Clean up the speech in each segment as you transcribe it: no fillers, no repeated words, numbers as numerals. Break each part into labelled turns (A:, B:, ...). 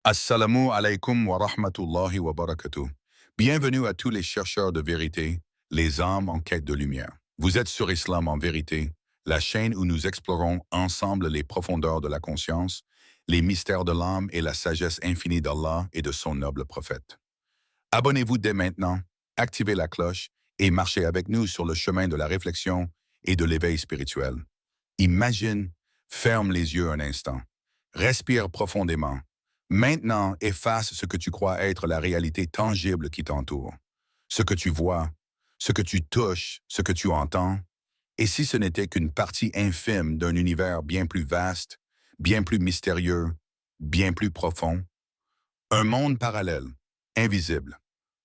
A: Assalamu alaikum wa rahmatullahi wa barakatuh. Bienvenue à tous les chercheurs de vérité, les âmes en quête de lumière. Vous êtes sur Islam en vérité, la chaîne où nous explorons ensemble les profondeurs de la conscience, les mystères de l'âme et la sagesse infinie d'Allah et de son noble prophète. Abonnez-vous dès maintenant, activez la cloche et marchez avec nous sur le chemin de la réflexion et de l'éveil spirituel. Imagine, ferme les yeux un instant, respire profondément. Maintenant, efface ce que tu crois être la réalité tangible qui t'entoure. Ce que tu vois, ce que tu touches, ce que tu entends. Et si ce n'était qu'une partie infime d'un univers bien plus vaste, bien plus mystérieux, bien plus profond? Un monde parallèle, invisible,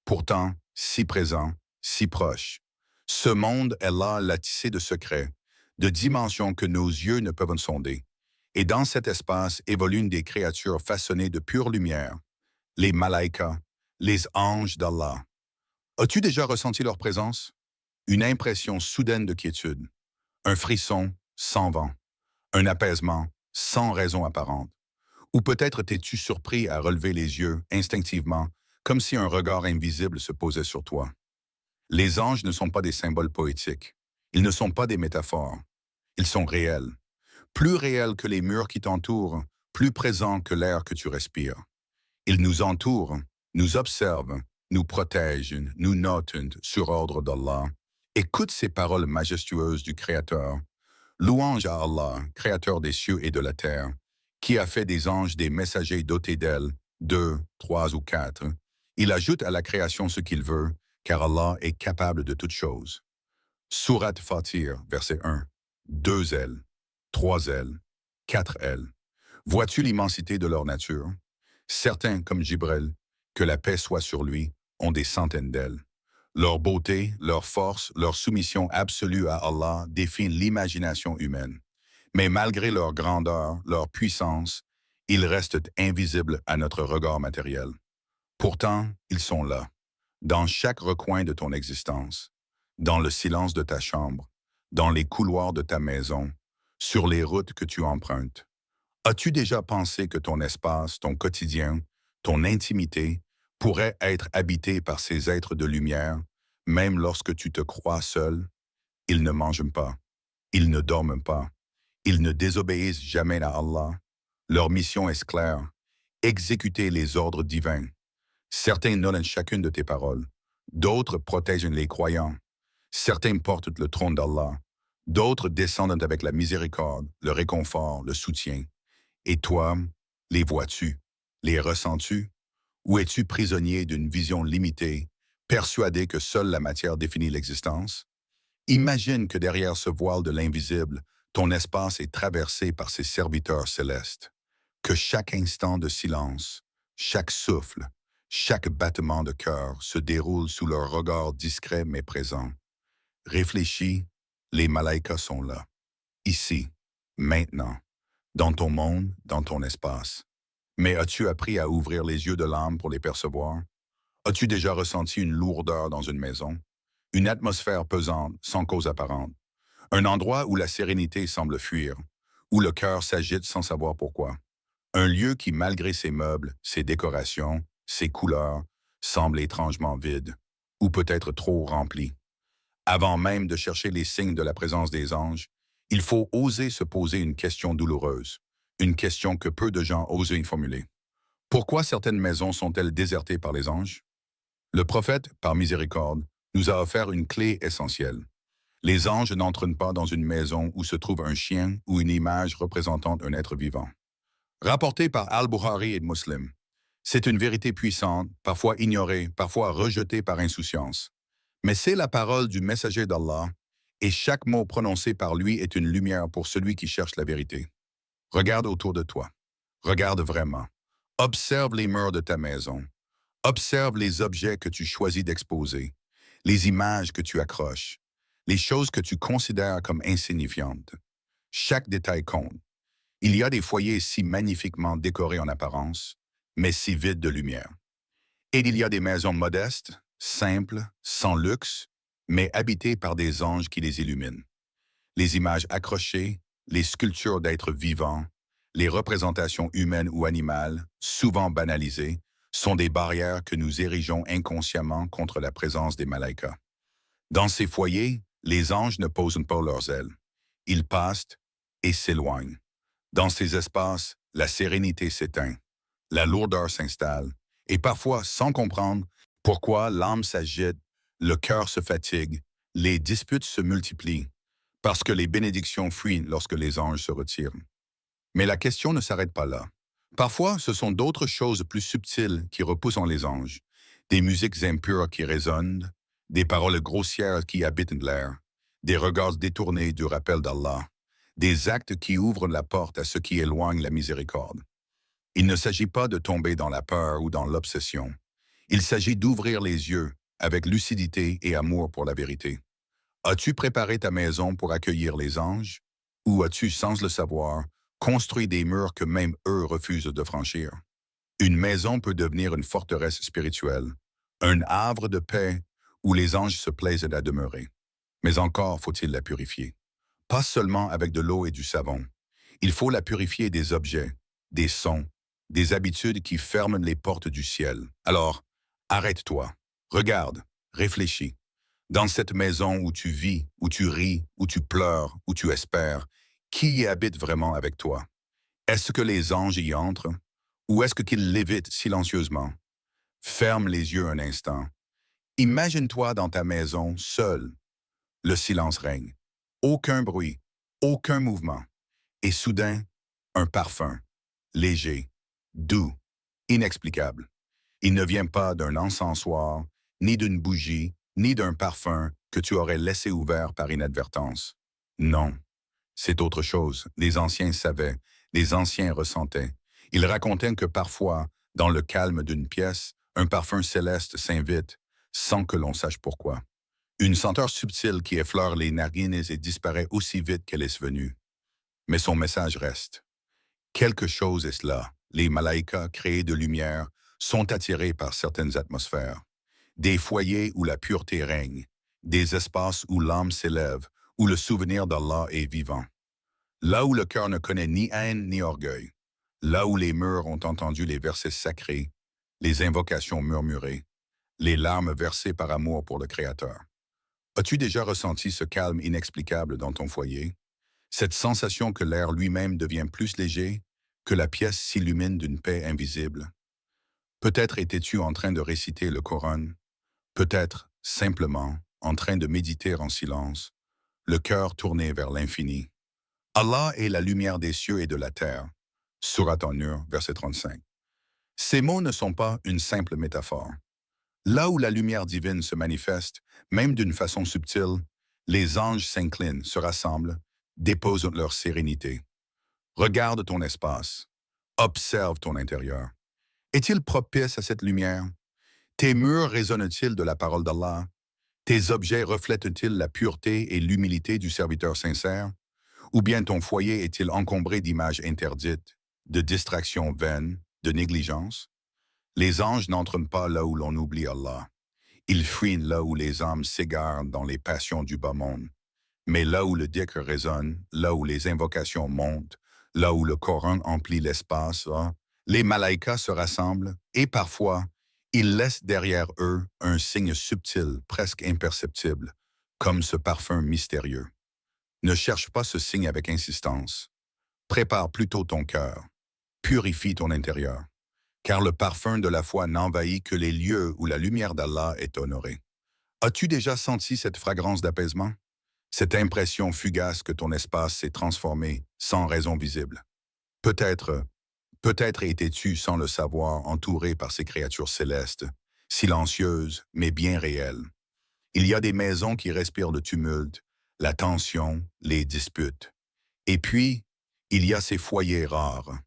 A: pourtant si présent, si proche. Ce monde, Allah l'a tissé de secrets, de dimensions que nos yeux ne peuvent sonder. Et dans cet espace évoluent des créatures façonnées de pure lumière, les malaïkas, les anges d'Allah. As-tu déjà ressenti leur présence? Une impression soudaine de quiétude, un frisson sans vent, un apaisement sans raison apparente. Ou peut-être t'es-tu surpris à relever les yeux instinctivement, comme si un regard invisible se posait sur toi. Les anges ne sont pas des symboles poétiques. Ils ne sont pas des métaphores. Ils sont réels. Plus réels que les murs qui t'entourent, plus présents que l'air que tu respires. Ils nous entourent, nous observent, nous protègent, nous notent sur ordre d'Allah. Écoute ces paroles majestueuses du Créateur. Louange à Allah, Créateur des cieux et de la terre, qui a fait des anges des messagers dotés d'ailes, deux, trois ou quatre. Il ajoute à la création ce qu'il veut, car Allah est capable de toutes choses. Sourate Fatir, verset 1. Deux ailes, trois ailes, quatre ailes. Vois-tu l'immensité de leur nature? Certains, comme Jibril, que la paix soit sur lui, ont des centaines d'ailes. Leur beauté, leur force, leur soumission absolue à Allah défient l'imagination humaine. Mais malgré leur grandeur, leur puissance, ils restent invisibles à notre regard matériel. Pourtant, ils sont là, dans chaque recoin de ton existence, dans le silence de ta chambre, dans les couloirs de ta maison, sur les routes que tu empruntes. As-tu déjà pensé que ton espace, ton quotidien, ton intimité pourrait être habité par ces êtres de lumière, même lorsque tu te crois seul? Ils ne mangent pas, ils ne dorment pas, ils ne désobéissent jamais à Allah. Leur mission est claire, exécuter les ordres divins. Certains notent chacune de tes paroles, d'autres protègent les croyants, certains portent le trône d'Allah, d'autres descendent avec la miséricorde, le réconfort, le soutien. Et toi, les vois-tu? Les ressens-tu? Ou es-tu prisonnier d'une vision limitée, persuadé que seule la matière définit l'existence? Imagine que derrière ce voile de l'invisible, ton espace est traversé par ses serviteurs célestes, que chaque instant de silence, chaque souffle, chaque battement de cœur se déroule sous leur regard discret mais présent. Réfléchis, les malaïkas sont là, ici, maintenant, dans ton monde, dans ton espace. Mais as-tu appris à ouvrir les yeux de l'âme pour les percevoir? As-tu déjà ressenti une lourdeur dans une maison? Une atmosphère pesante, sans cause apparente? Un endroit où la sérénité semble fuir, où le cœur s'agite sans savoir pourquoi? Un lieu qui, malgré ses meubles, ses décorations, ses couleurs, semble étrangement vide, ou peut-être trop rempli. Avant même de chercher les signes de la présence des anges, il faut oser se poser une question douloureuse, une question que peu de gens osent y formuler. Pourquoi certaines maisons sont-elles désertées par les anges? Le prophète, par miséricorde, nous a offert une clé essentielle. Les anges n'entrent pas dans une maison où se trouve un chien ou une image représentant un être vivant. Rapporté par Al-Bukhari et Muslim, c'est une vérité puissante, parfois ignorée, parfois rejetée par insouciance. Mais c'est la parole du messager d'Allah, et chaque mot prononcé par lui est une lumière pour celui qui cherche la vérité. Regarde autour de toi. Regarde vraiment. Observe les murs de ta maison. Observe les objets que tu choisis d'exposer, les images que tu accroches, les choses que tu considères comme insignifiantes. Chaque détail compte. Il y a des foyers si magnifiquement décorés en apparence, mais si vides de lumière. Et il y a des maisons modestes, simples, sans luxe, mais habitées par des anges qui les illuminent. Les images accrochées, les sculptures d'êtres vivants, Les représentations humaines ou animales, souvent banalisées, sont des barrières que nous érigeons inconsciemment contre la présence des malaïkas. Dans ces foyers, les anges ne posent pas leurs ailes. Ils passent et s'éloignent. Dans ces espaces, la sérénité s'éteint, la lourdeur s'installe, et parfois, sans comprendre pourquoi l'âme s'agite, le cœur se fatigue, les disputes se multiplient, parce que les bénédictions fuient lorsque les anges se retirent. Mais la question ne s'arrête pas là. Parfois, ce sont d'autres choses plus subtiles qui repoussent en les anges, des musiques impures qui résonnent, des paroles grossières qui habitent l'air, des regards détournés du rappel d'Allah, des actes qui ouvrent la porte à ce qui éloigne la miséricorde. Il ne s'agit pas de tomber dans la peur ou dans l'obsession. Il s'agit d'ouvrir les yeux avec lucidité et amour pour la vérité. As-tu préparé ta maison pour accueillir les anges? Ou as-tu, sans le savoir, construit des murs que même eux refusent de franchir? Une maison peut devenir une forteresse spirituelle, un havre de paix où les anges se plaisent à demeurer. Mais encore faut-il la purifier. Pas seulement avec de l'eau et du savon. Il faut la purifier des objets, des sons, des habitudes qui ferment les portes du ciel. Alors, arrête-toi, regarde, réfléchis. Dans cette maison où tu vis, où tu ris, où tu pleures, où tu espères, qui y habite vraiment avec toi? Est-ce que les anges y entrent? Ou est-ce qu'ils l'évitent silencieusement? Ferme les yeux un instant. Imagine-toi dans ta maison, seul. Le silence règne. Aucun bruit, aucun mouvement. Et soudain, un parfum, léger, doux, inexplicable. Il ne vient pas d'un encensoir, ni d'une bougie, ni d'un parfum que tu aurais laissé ouvert par inadvertance. Non, c'est autre chose. Les anciens savaient, les anciens ressentaient. Ils racontaient que parfois, dans le calme d'une pièce, un parfum céleste s'invite, sans que l'on sache pourquoi. Une senteur subtile qui effleure les narines et disparaît aussi vite qu'elle est venue. Mais son message reste. Quelque chose est là. Les malaïkas, créés de lumière, sont attirés par certaines atmosphères. Des foyers où la pureté règne, des espaces où l'âme s'élève, où le souvenir d'Allah est vivant. Là où le cœur ne connaît ni haine ni orgueil. Là où les murs ont entendu les versets sacrés, les invocations murmurées, les larmes versées par amour pour le Créateur. As-tu déjà ressenti ce calme inexplicable dans ton foyer? Cette sensation que l'air lui-même devient plus léger, que la pièce s'illumine d'une paix invisible. Peut-être étais-tu en train de réciter le Coran, peut-être, simplement, en train de méditer en silence, le cœur tourné vers l'infini. Allah est la lumière des cieux et de la terre. Sourate An-Nur, verset 35. Ces mots ne sont pas une simple métaphore. Là où la lumière divine se manifeste, même d'une façon subtile, les anges s'inclinent, se rassemblent, déposent leur sérénité. Regarde ton espace. Observe ton intérieur. Est-il propice à cette lumière? Tes murs résonnent-ils de la parole d'Allah? Tes objets reflètent-ils la pureté et l'humilité du serviteur sincère? Ou bien ton foyer est-il encombré d'images interdites, de distractions vaines, de négligence? Les anges n'entrent pas là où l'on oublie Allah. Ils fuient là où les âmes s'égarent dans les passions du bas monde. Mais là où le dhikr résonne, là où les invocations montent, là où le Coran emplit l'espace, les malaïkas se rassemblent et parfois, ils laissent derrière eux un signe subtil, presque imperceptible, comme ce parfum mystérieux. Ne cherche pas ce signe avec insistance. Prépare plutôt ton cœur. Purifie ton intérieur. Car le parfum de la foi n'envahit que les lieux où la lumière d'Allah est honorée. As-tu déjà senti cette fragrance d'apaisement? Cette impression fugace que ton espace s'est transformé sans raison visible. Peut-être, peut-être étais-tu, sans le savoir, entouré par ces créatures célestes, silencieuses, mais bien réelles. Il y a des maisons qui respirent le tumulte, la tension, les disputes. Et puis, il y a ces foyers rares,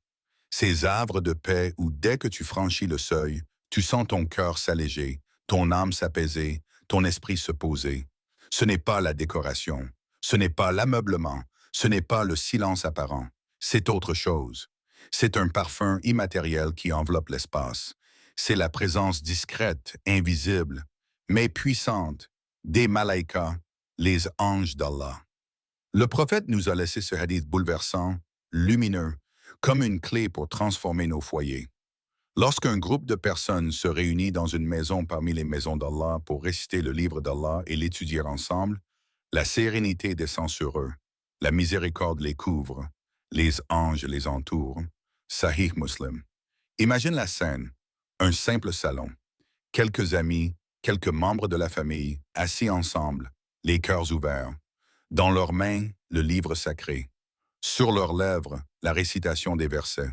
A: ces havres de paix où dès que tu franchis le seuil, tu sens ton cœur s'alléger, ton âme s'apaiser, ton esprit se poser. Ce n'est pas la décoration, ce n'est pas l'ameublement, ce n'est pas le silence apparent, c'est autre chose. C'est un parfum immatériel qui enveloppe l'espace. C'est la présence discrète, invisible, mais puissante, des malaïkas, les anges d'Allah. Le prophète nous a laissé ce hadith bouleversant, lumineux, comme une clé pour transformer nos foyers. Lorsqu'un groupe de personnes se réunit dans une maison parmi les maisons d'Allah pour réciter le livre d'Allah et l'étudier ensemble, la sérénité descend sur eux, la miséricorde les couvre, les anges les entourent. Sahih Muslim. Imagine la scène, un simple salon, quelques amis, quelques membres de la famille, assis ensemble, les cœurs ouverts, dans leurs mains, le livre sacré, sur leurs lèvres, la récitation des versets,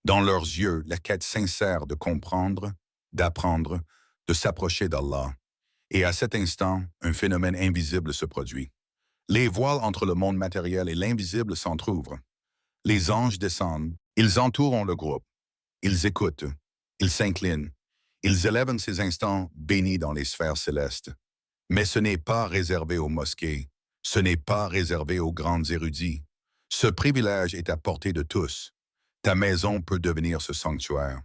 A: dans leurs yeux, la quête sincère de comprendre, d'apprendre, de s'approcher d'Allah. Et à cet instant, un phénomène invisible se produit. Les voiles entre le monde matériel et l'invisible s'entr'ouvrent. Les anges descendent, ils entourent le groupe, ils écoutent, ils s'inclinent, ils élèvent ces instants bénis dans les sphères célestes. Mais ce n'est pas réservé aux mosquées, ce n'est pas réservé aux grands érudits. Ce privilège est à portée de tous. Ta maison peut devenir ce sanctuaire.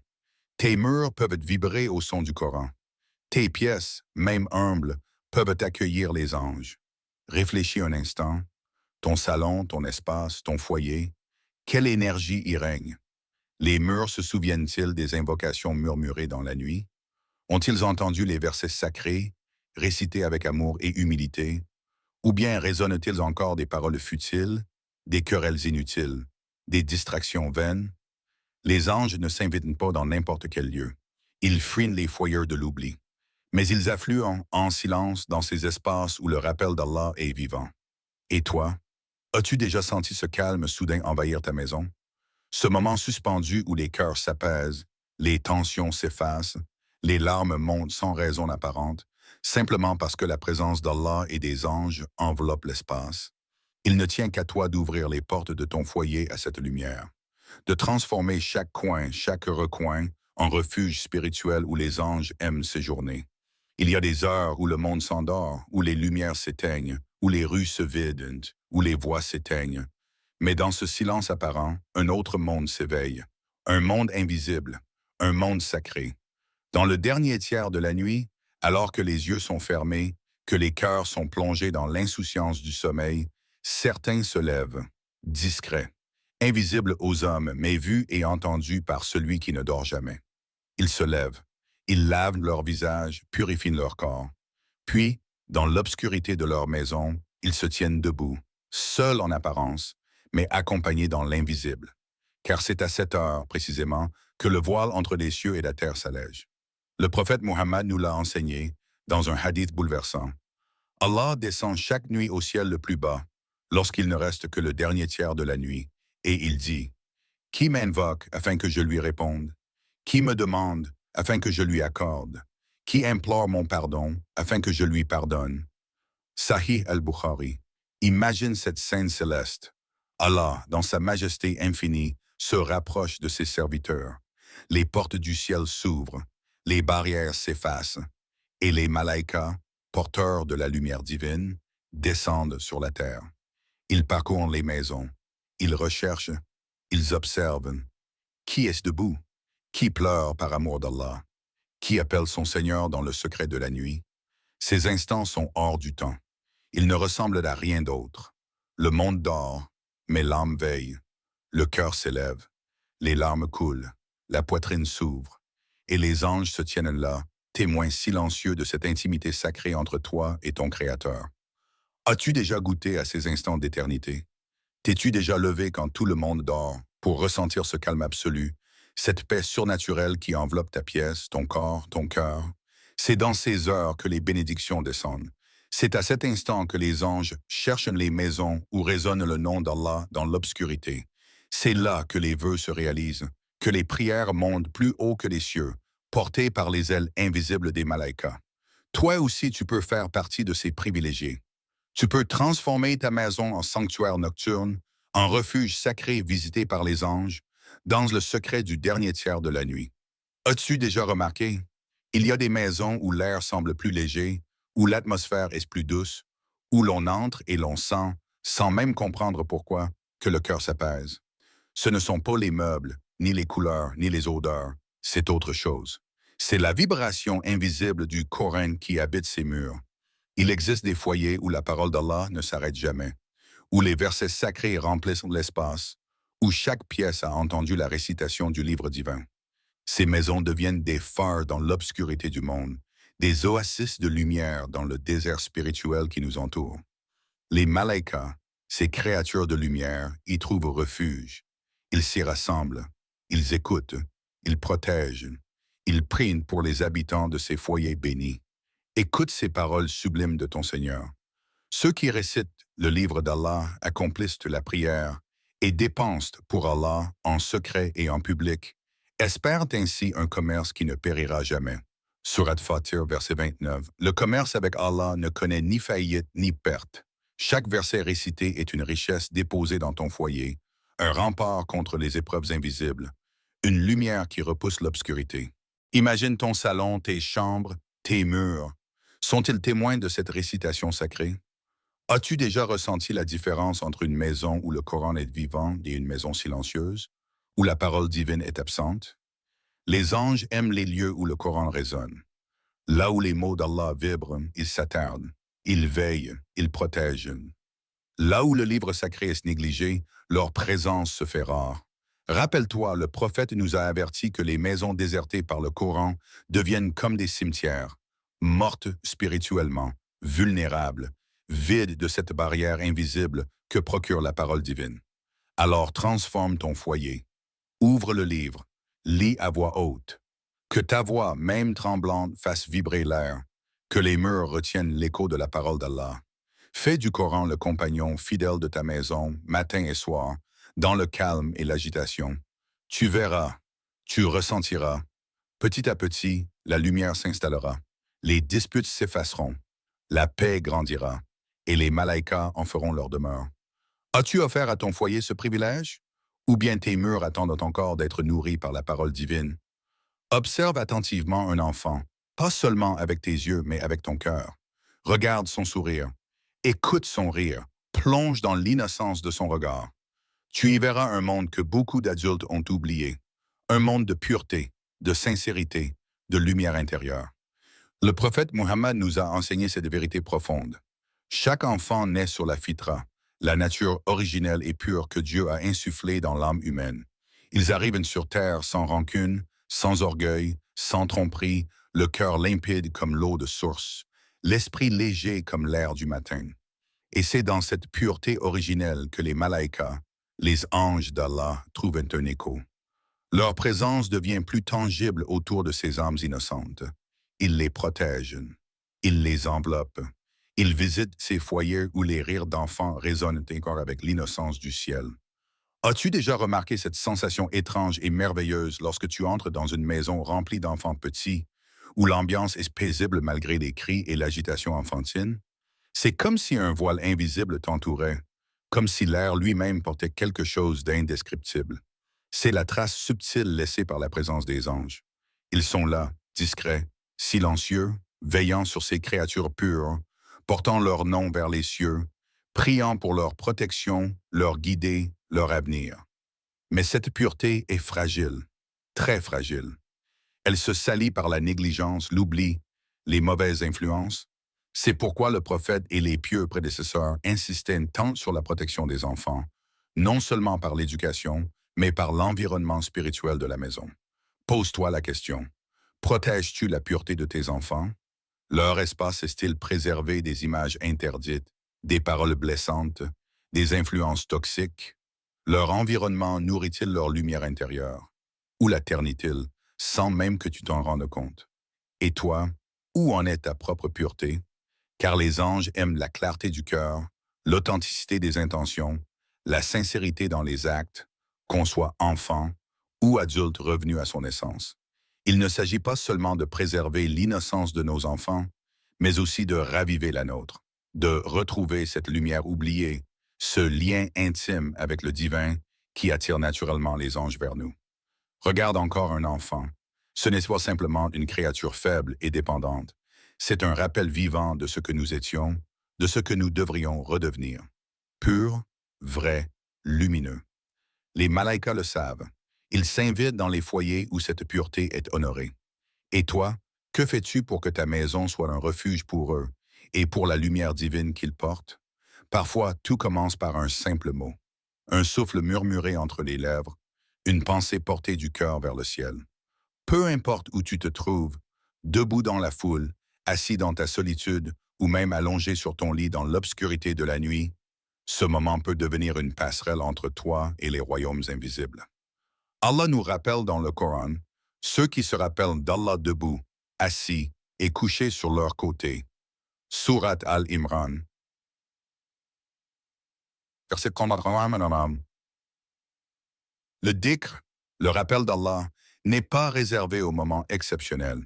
A: Tes murs peuvent vibrer au son du Coran. Tes pièces, même humbles, peuvent accueillir les anges. Réfléchis un instant. Ton salon, ton espace, ton foyer, quelle énergie y règne? Les murs se souviennent-ils des invocations murmurées dans la nuit? Ont-ils entendu les versets sacrés, récités avec amour et humilité? Ou bien résonnent-ils encore des paroles futiles, des querelles inutiles, des distractions vaines? Les anges ne s'invitent pas dans n'importe quel lieu. Ils fouinent les foyers de l'oubli. Mais ils affluent en silence dans ces espaces où le rappel d'Allah est vivant. Et toi, as-tu déjà senti ce calme soudain envahir ta maison? Ce moment suspendu où les cœurs s'apaisent, les tensions s'effacent, les larmes montent sans raison apparente, simplement parce que la présence d'Allah et des anges enveloppe l'espace. Il ne tient qu'à toi d'ouvrir les portes de ton foyer à cette lumière, de transformer chaque coin, chaque recoin en refuge spirituel où les anges aiment séjourner. Il y a des heures où le monde s'endort, où les lumières s'éteignent, où les rues se vident, où les voix s'éteignent. Mais dans ce silence apparent, un autre monde s'éveille, un monde invisible, un monde sacré. Dans le dernier tiers de la nuit, alors que les yeux sont fermés, que les cœurs sont plongés dans l'insouciance du sommeil, certains se lèvent, discrets, invisibles aux hommes, mais vus et entendus par celui qui ne dort jamais. Ils se lèvent, ils lavent leur visage, purifient leur corps. Puis, dans l'obscurité de leur maison, ils se tiennent debout, seuls en apparence, mais accompagnés dans l'invisible. Car c'est à cette heure, précisément, que le voile entre les cieux et la terre s'allège. Le prophète Muhammad nous l'a enseigné dans un hadith bouleversant. Allah descend chaque nuit au ciel le plus bas, lorsqu'il ne reste que le dernier tiers de la nuit, et il dit « Qui m'invoque afin que je lui réponde? Qui me demande afin que je lui accorde? Qui implore mon pardon afin que je lui pardonne ?» Sahih al-Bukhari. Imagine cette scène céleste. Allah, dans sa majesté infinie, se rapproche de ses serviteurs. Les portes du ciel s'ouvrent, les barrières s'effacent, et les malaïkas, porteurs de la lumière divine, descendent sur la terre. Ils parcourent les maisons, ils recherchent, ils observent. Qui est debout? Qui pleure par amour d'Allah? Qui appelle son Seigneur dans le secret de la nuit? Ces instants sont hors du temps. Ils ne ressemblent à rien d'autre. Le monde dort, mais l'âme veille. Le cœur s'élève, les larmes coulent, la poitrine s'ouvre, et les anges se tiennent là, témoins silencieux de cette intimité sacrée entre toi et ton Créateur. As-tu déjà goûté à ces instants d'éternité? T'es-tu déjà levé quand tout le monde dort pour ressentir ce calme absolu, cette paix surnaturelle qui enveloppe ta pièce, ton corps, ton cœur? C'est dans ces heures que les bénédictions descendent. C'est à cet instant que les anges cherchent les maisons où résonne le nom d'Allah dans l'obscurité. C'est là que les vœux se réalisent, que les prières montent plus haut que les cieux, portées par les ailes invisibles des malaïkas. Toi aussi, tu peux faire partie de ces privilégiés. Tu peux transformer ta maison en sanctuaire nocturne, en refuge sacré visité par les anges, dans le secret du dernier tiers de la nuit. As-tu déjà remarqué? Il y a des maisons où l'air semble plus léger, où l'atmosphère est plus douce, où l'on entre et l'on sent, sans même comprendre pourquoi, que le cœur s'apaise. Ce ne sont pas les meubles, ni les couleurs, ni les odeurs, c'est autre chose. C'est la vibration invisible du Coran qui habite ces murs. Il existe des foyers où la parole d'Allah ne s'arrête jamais, où les versets sacrés remplissent l'espace, où chaque pièce a entendu la récitation du livre divin. Ces maisons deviennent des phares dans l'obscurité du monde, des oasis de lumière dans le désert spirituel qui nous entoure. Les malaïkas, ces créatures de lumière, y trouvent refuge. Ils s'y rassemblent, ils écoutent, ils protègent, ils prient pour les habitants de ces foyers bénis. Écoute ces paroles sublimes de ton Seigneur. Ceux qui récitent le livre d'Allah accomplissent la prière et dépensent pour Allah en secret et en public, espèrent ainsi un commerce qui ne périra jamais. Surat Fatir, verset 29. Le commerce avec Allah ne connaît ni faillite ni perte. Chaque verset récité est une richesse déposée dans ton foyer, un rempart contre les épreuves invisibles, une lumière qui repousse l'obscurité. Imagine ton salon, tes chambres, tes murs. Sont-ils témoins de cette récitation sacrée? As-tu déjà ressenti la différence entre une maison où le Coran est vivant et une maison silencieuse, où la parole divine est absente? Les anges aiment les lieux où le Coran résonne. Là où les mots d'Allah vibrent, ils s'attardent, ils veillent, ils protègent. Là où le livre sacré est négligé, leur présence se fait rare. Rappelle-toi, le prophète nous a averti que les maisons désertées par le Coran deviennent comme des cimetières, mortes spirituellement, vulnérables, vides de cette barrière invisible que procure la parole divine. Alors transforme ton foyer, ouvre le livre, lis à voix haute. Que ta voix, même tremblante, fasse vibrer l'air, que les murs retiennent l'écho de la parole d'Allah. Fais du Coran le compagnon fidèle de ta maison, matin et soir, dans le calme et l'agitation. Tu verras, tu ressentiras. Petit à petit, la lumière s'installera. Les disputes s'effaceront. La paix grandira. Et les malaïkas en feront leur demeure. As-tu offert à ton foyer ce privilège? Ou bien tes murs attendent encore d'être nourris par la parole divine? Observe attentivement un enfant, pas seulement avec tes yeux, mais avec ton cœur. Regarde son sourire. Écoute son rire. Plonge dans l'innocence de son regard. Tu y verras un monde que beaucoup d'adultes ont oublié. Un monde de pureté, de sincérité, de lumière intérieure. Le prophète Muhammad nous a enseigné cette vérité profonde. Chaque enfant naît sur la fitra, la nature originelle et pure que Dieu a insufflée dans l'âme humaine. Ils arrivent sur terre sans rancune, sans orgueil, sans tromperie, le cœur limpide comme l'eau de source, l'esprit léger comme l'air du matin. Et c'est dans cette pureté originelle que les malaïkas, les anges d'Allah, trouvent un écho. Leur présence devient plus tangible autour de ces âmes innocentes. Ils les protègent, ils les enveloppent, ils visitent ces foyers où les rires d'enfants résonnent encore avec l'innocence du ciel. As-tu déjà remarqué cette sensation étrange et merveilleuse lorsque tu entres dans une maison remplie d'enfants petits, où l'ambiance est paisible malgré les cris et l'agitation enfantine? C'est comme si un voile invisible t'entourait, comme si l'air lui-même portait quelque chose d'indescriptible. C'est la trace subtile laissée par la présence des anges. Ils sont là, discrets, silencieux, veillant sur ces créatures pures, portant leur nom vers les cieux, priant pour leur protection, leur guider, leur avenir. Mais cette pureté est fragile, très fragile. Elle se salit par la négligence, l'oubli, les mauvaises influences. C'est pourquoi le prophète et les pieux prédécesseurs insistaient tant sur la protection des enfants, non seulement par l'éducation, mais par l'environnement spirituel de la maison. Pose-toi la question, protèges-tu la pureté de tes enfants? Leur espace est-il préservé des images interdites, des paroles blessantes, des influences toxiques? Leur environnement nourrit-il leur lumière intérieure? Ou la ternit-il, sans même que tu t'en rendes compte? Et toi, où en est ta propre pureté? Car les anges aiment la clarté du cœur, l'authenticité des intentions, la sincérité dans les actes, qu'on soit enfant ou adulte revenu à son essence. Il ne s'agit pas seulement de préserver l'innocence de nos enfants, mais aussi de raviver la nôtre, de retrouver cette lumière oubliée, ce lien intime avec le divin qui attire naturellement les anges vers nous. Regarde encore un enfant. Ce n'est pas simplement une créature faible et dépendante. C'est un rappel vivant de ce que nous étions, de ce que nous devrions redevenir. Pur, vrai, lumineux. Les malaïkas le savent. Ils s'invitent dans les foyers où cette pureté est honorée. Et toi, que fais-tu pour que ta maison soit un refuge pour eux et pour la lumière divine qu'ils portent? Parfois, tout commence par un simple mot. un souffle murmuré entre les lèvres, une pensée portée du cœur vers le ciel. Peu importe où tu te trouves, debout dans la foule, assis dans ta solitude ou même allongé sur ton lit dans l'obscurité de la nuit, ce moment peut devenir une passerelle entre toi et les royaumes invisibles. Allah nous rappelle dans le Coran, ceux qui se rappellent d'Allah debout, assis et couchés sur leur côté. Surat Al-Imran. Verset 81. Le dhikr, le rappel d'Allah, n'est pas réservé aux moments exceptionnels.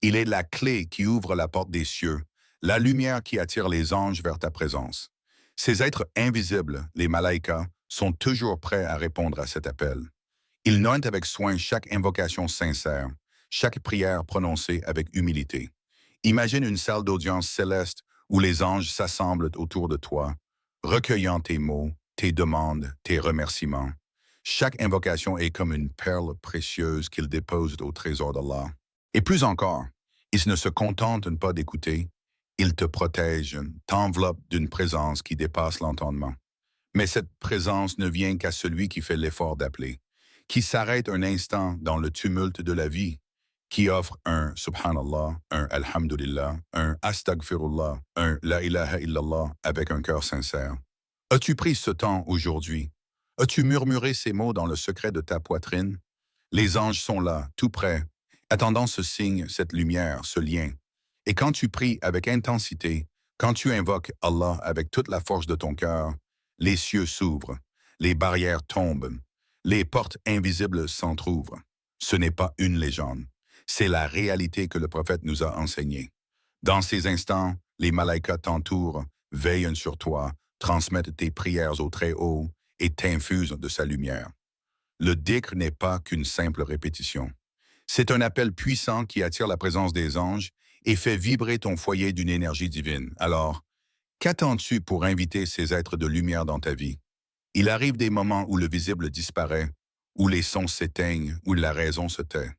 A: Il est la clé qui ouvre la porte des cieux, la lumière qui attire les anges vers ta présence. Ces êtres invisibles, les malaïkas, sont toujours prêts à répondre à cet appel. Ils notent avec soin chaque invocation sincère, chaque prière prononcée avec humilité. Imagine une salle d'audience céleste où les anges s'assemblent autour de toi, recueillant tes mots, tes demandes, tes remerciements. Chaque invocation est comme une perle précieuse qu'ils déposent au trésor d'Allah. Et plus encore, ils ne se contentent pas d'écouter, ils te protègent, t'enveloppent d'une présence qui dépasse l'entendement. Mais cette présence ne vient qu'à celui qui fait l'effort d'appeler, qui s'arrête un instant dans le tumulte de la vie, qui offre un Subhanallah, un Alhamdulillah, un Astaghfirullah, un La ilaha illallah avec un cœur sincère. As-tu pris ce temps aujourd'hui? As-tu murmuré ces mots dans le secret de ta poitrine? Les anges sont là, tout près, attendant ce signe, cette lumière, ce lien. Et quand tu pries avec intensité, quand tu invoques Allah avec toute la force de ton cœur, les cieux s'ouvrent, les barrières tombent, les portes invisibles s'entr'ouvrent. Ce n'est pas une légende, c'est la réalité que le prophète nous a enseignée. Dans ces instants, les malaïkas t'entourent, veillent sur toi, transmettent tes prières au Très-Haut et t'infusent de sa lumière. Le dhikr n'est pas qu'une simple répétition. C'est un appel puissant qui attire la présence des anges et fait vibrer ton foyer d'une énergie divine. Alors, qu'attends-tu pour inviter ces êtres de lumière dans ta vie? Il arrive des moments où le visible disparaît, où les sons s'éteignent, où la raison se tait.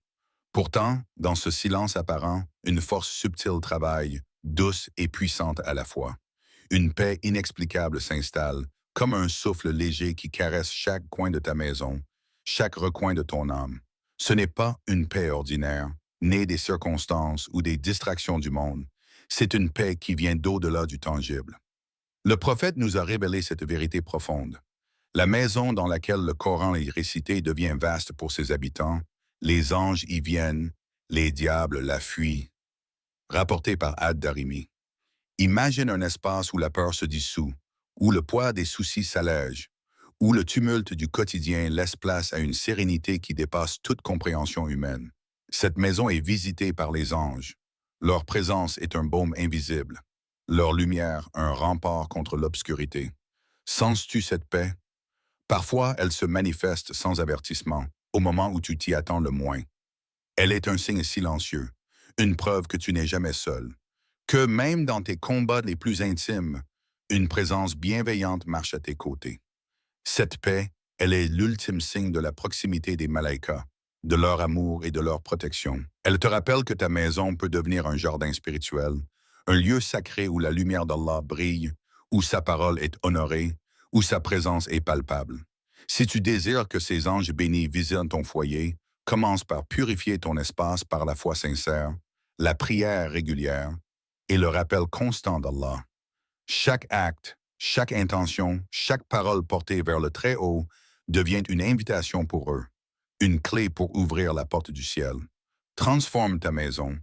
A: Pourtant, dans ce silence apparent, une force subtile travaille, douce et puissante à la fois. Une paix inexplicable s'installe, comme un souffle léger qui caresse chaque coin de ta maison, chaque recoin de ton âme. Ce n'est pas une paix ordinaire, née des circonstances ou des distractions du monde. C'est une paix qui vient d'au-delà du tangible. Le prophète nous a révélé cette vérité profonde. La maison dans laquelle le Coran est récité devient vaste pour ses habitants. Les anges y viennent, les diables la fuient. Rapporté par Ad-Darimi. Imagine un espace où la peur se dissout, où le poids des soucis s'allège, où le tumulte du quotidien laisse place à une sérénité qui dépasse toute compréhension humaine. Cette maison est visitée par les anges. Leur présence est un baume invisible, leur lumière un rempart contre l'obscurité. Sens-tu cette paix? Parfois, elle se manifeste sans avertissement, au moment où tu t'y attends le moins. Elle est un signe silencieux, une preuve que tu n'es jamais seul, que même dans tes combats les plus intimes, une présence bienveillante marche à tes côtés. Cette paix, elle est l'ultime signe de la proximité des malaïkas, de leur amour et de leur protection. Elle te rappelle que ta maison peut devenir un jardin spirituel, un lieu sacré où la lumière d'Allah brille, où sa parole est honorée, où sa présence est palpable. Si tu désires que ces anges bénis visitent ton foyer, commence par purifier ton espace par la foi sincère, la prière régulière et le rappel constant d'Allah. Chaque acte, chaque intention, chaque parole portée vers le Très-Haut devient une invitation pour eux, une clé pour ouvrir la porte du ciel. Transforme ta maison,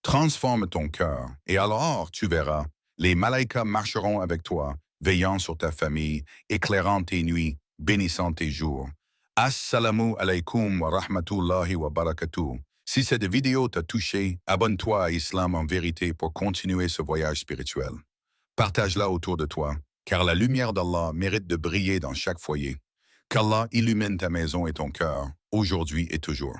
A: transforme ton cœur, et alors tu verras, les malaïkas marcheront avec toi, veillant sur ta famille, éclairant tes nuits, bénissant tes jours. Assalamu alaikum wa rahmatullahi wa barakatuh. Si cette vidéo t'a touché, abonne-toi à Islam en vérité pour continuer ce voyage spirituel. Partage-la autour de toi, car la lumière d'Allah mérite de briller dans chaque foyer. Qu'Allah illumine ta maison et ton cœur, aujourd'hui et toujours.